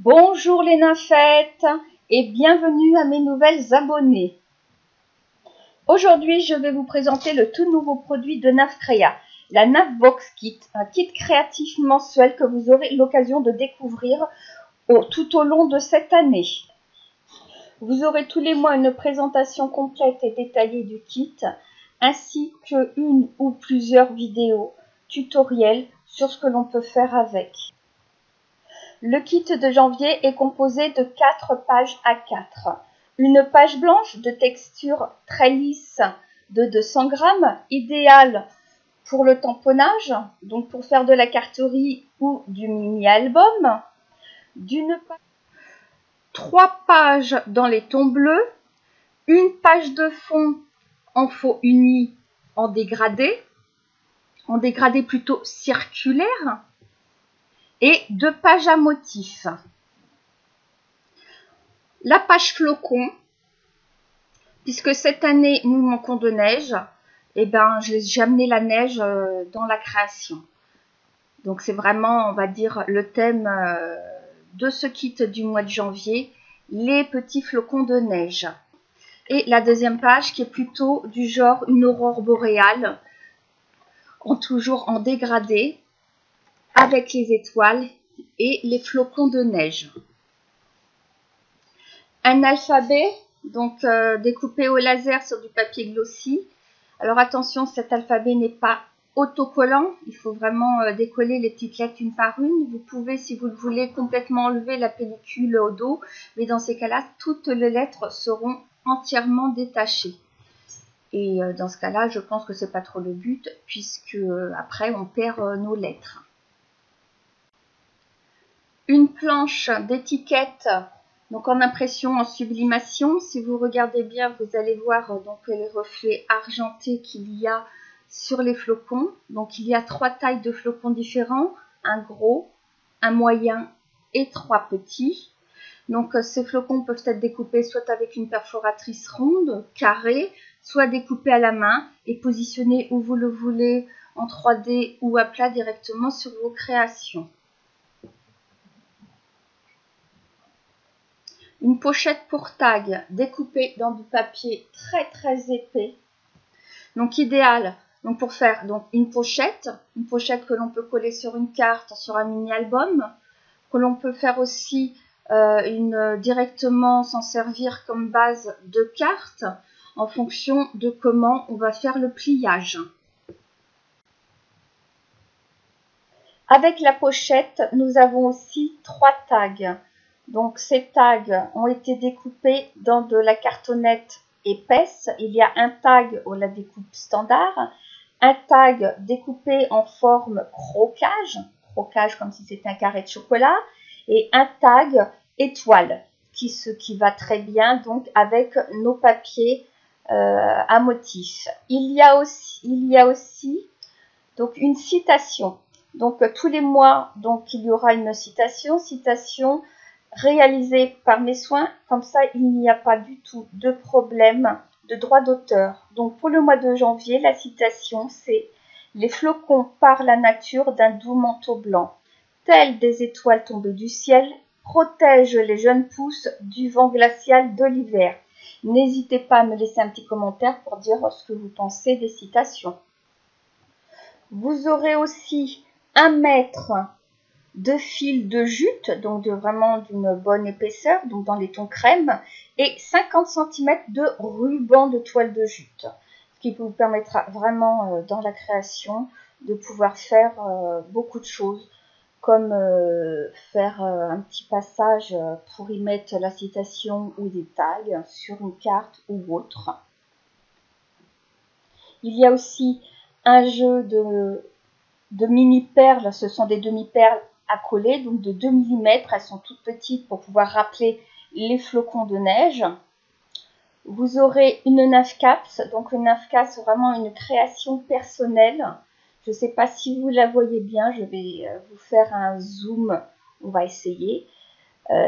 Bonjour les nymphètes et bienvenue à mes nouvelles abonnées. Aujourd'hui, je vais vous présenter le tout nouveau produit de Nafcrea, la Nafbox Kit, un kit créatif mensuel que vous aurez l'occasion de découvrir tout au long de cette année. Vous aurez tous les mois une présentation complète et détaillée du kit, ainsi que une ou plusieurs vidéos tutoriels sur ce que l'on peut faire avec. Le kit de janvier est composé de 4 pages A4. Une page blanche de texture très lisse de 200 grammes, idéale pour le tamponnage, donc pour faire de la carterie ou du mini-album. 3 pages dans les tons bleus, une page de fond en faux uni en dégradé plutôt circulaire, et 2 pages à motifs. La page flocon, puisque cette année nous manquons de neige, j'ai amené la neige dans la création. Donc c'est vraiment, on va dire, le thème de ce kit du mois de janvier, les petits flocons de neige. Et la deuxième page qui est plutôt du genre une aurore boréale, toujours en dégradé, avec les étoiles et les flocons de neige. Un alphabet, donc découpé au laser sur du papier glossy. Alors attention, cet alphabet n'est pas autocollant, il faut vraiment décoller les petites lettres une par une. Vous pouvez, si vous le voulez, complètement enlever la pellicule au dos, mais dans ces cas-là, toutes les lettres seront entièrement détachées. Et dans ce cas-là, je pense que c'est pas trop le but, puisque après on perd nos lettres. Une planche d'étiquette, donc en impression en sublimation. Si vous regardez bien, vous allez voir donc les reflets argentés qu'il y a sur les flocons. Donc il y a 3 tailles de flocons différents, un gros, un moyen et 3 petits. Donc ces flocons peuvent être découpés soit avec une perforatrice ronde, carrée, soit découpés à la main et positionnés où vous le voulez, en 3D ou à plat directement sur vos créations. Une pochette pour tag découpée dans du papier très épais. Donc idéal pour faire une pochette que l'on peut coller sur une carte, sur un mini-album, que l'on peut faire aussi directement s'en servir comme base de carte en fonction de comment on va faire le pliage. Avec la pochette, nous avons aussi 3 tags. Donc ces tags ont été découpés dans de la cartonnette épaisse. Il y a un tag au la découpe standard, un tag découpé en forme crocage comme si c'était un carré de chocolat, et un tag étoile qui va très bien donc avec nos papiers à motifs. Il y a aussi donc une citation. Donc tous les mois, donc il y aura une citation réalisée par mes soins, comme ça il n'y a pas du tout de problème de droit d'auteur. Donc pour le mois de janvier, la citation c'est « Les flocons par la nature d'un doux manteau blanc, tels des étoiles tombées du ciel, protègent les jeunes pousses du vent glacial de l'hiver ». N'hésitez pas à me laisser un petit commentaire pour dire ce que vous pensez des citations. Vous aurez aussi 1 mètre de fil de jute, donc vraiment d'une bonne épaisseur, donc dans les tons crème, et 50 cm de ruban de toile de jute, ce qui vous permettra vraiment dans la création de pouvoir faire beaucoup de choses, comme faire un petit passage pour y mettre la citation ou des tags sur une carte ou autre. Il y a aussi un jeu de mini-perles, ce sont des demi-perles à coller, donc de 2 mm, elles sont toutes petites pour pouvoir rappeler les flocons de neige. Vous aurez une Nafcaps, donc une Nafcaps c'est vraiment une création personnelle. Je ne sais pas si vous la voyez bien, je vais vous faire un zoom, on va essayer.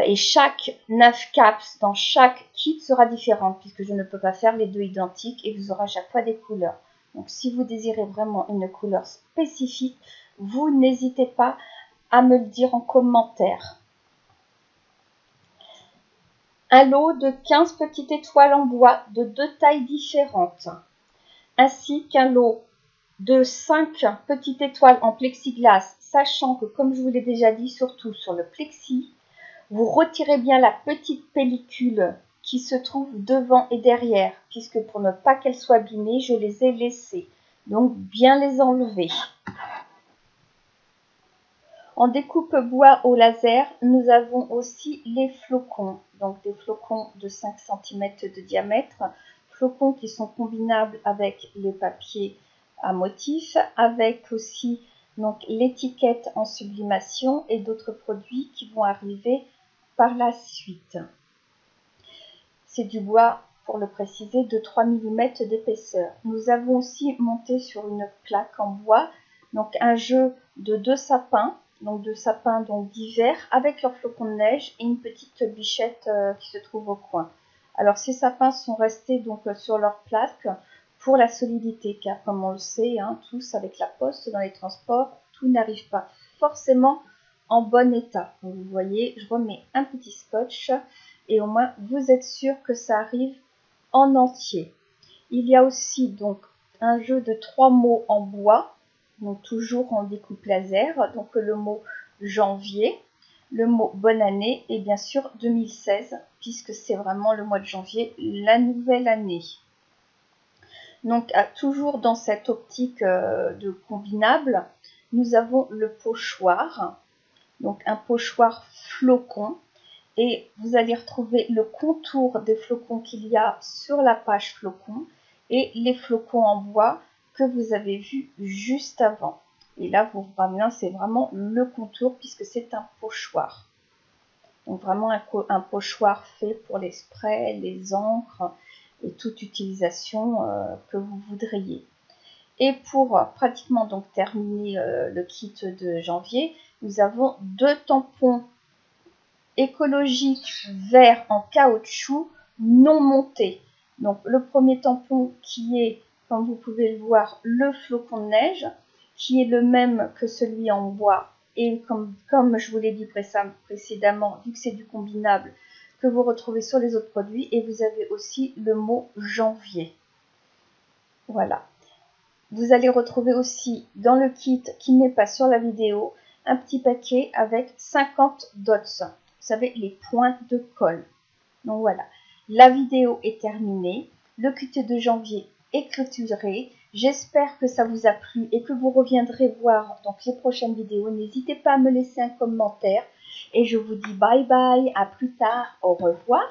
Et chaque Nafcaps dans chaque kit sera différente, puisque je ne peux pas faire les deux identiques et vous aurez à chaque fois des couleurs. Donc si vous désirez vraiment une couleur spécifique, vous n'hésitez pas à me le dire en commentaire. un lot de 15 petites étoiles en bois de 2 tailles différentes, ainsi qu'un lot de 5 petites étoiles en plexiglas, sachant que, comme je vous l'ai déjà dit, surtout sur le plexi, vous retirez bien la petite pellicule qui se trouve devant et derrière, puisque pour ne pas qu'elle soit abîmée, je les ai laissées. Donc, bien les enlever. En découpe bois au laser, nous avons aussi les flocons, donc des flocons de 5 cm de diamètre, flocons qui sont combinables avec les papiers à motifs, avec aussi donc l'étiquette en sublimation et d'autres produits qui vont arriver par la suite. C'est du bois, pour le préciser, de 3 mm d'épaisseur. Nous avons aussi monté sur une plaque en bois donc un jeu de 2 sapins, donc d'hiver avec leurs flocons de neige et une petite bichette qui se trouve au coin. Alors ces sapins sont restés donc sur leur plaque pour la solidité, car comme on le sait, tous avec la poste dans les transports, tout n'arrive pas forcément en bon état. Donc, vous voyez, je remets un petit scotch et au moins vous êtes sûr que ça arrive en entier. Il y a aussi donc un jeu de 3 mots en bois, donc toujours en découpe laser, donc le mot janvier, le mot bonne année et bien sûr 2016, puisque c'est vraiment le mois de janvier, la nouvelle année. Donc toujours dans cette optique de combinable, nous avons le pochoir, donc un pochoir flocon, et vous allez retrouver le contour des flocons qu'il y a sur la page flocon et les flocons en bois que vous avez vus juste avant. Et là, vous voyez bien, c'est vraiment le contour puisque c'est un pochoir. Donc vraiment un pochoir fait pour les sprays, les encres et toute utilisation que vous voudriez. Et pour pratiquement donc terminer le kit de janvier, nous avons 2 tampons écologiques verts en caoutchouc non montés. Donc le premier tampon qui est, comme vous pouvez le voir, le flocon de neige, qui est le même que celui en bois. Et comme je vous l'ai dit précédemment, vu que c'est du combinable, que vous retrouvez sur les autres produits. Et vous avez aussi le mot janvier. Voilà. Vous allez retrouver aussi dans le kit qui n'est pas sur la vidéo, un petit paquet avec 50 dots. Vous savez, les points de colle. Donc voilà, la vidéo est terminée. Le kit de janvier est clôturé. J'espère que ça vous a plu et que vous reviendrez voir donc les prochaines vidéos. N'hésitez pas à me laisser un commentaire. Et je vous dis bye bye, à plus tard, au revoir.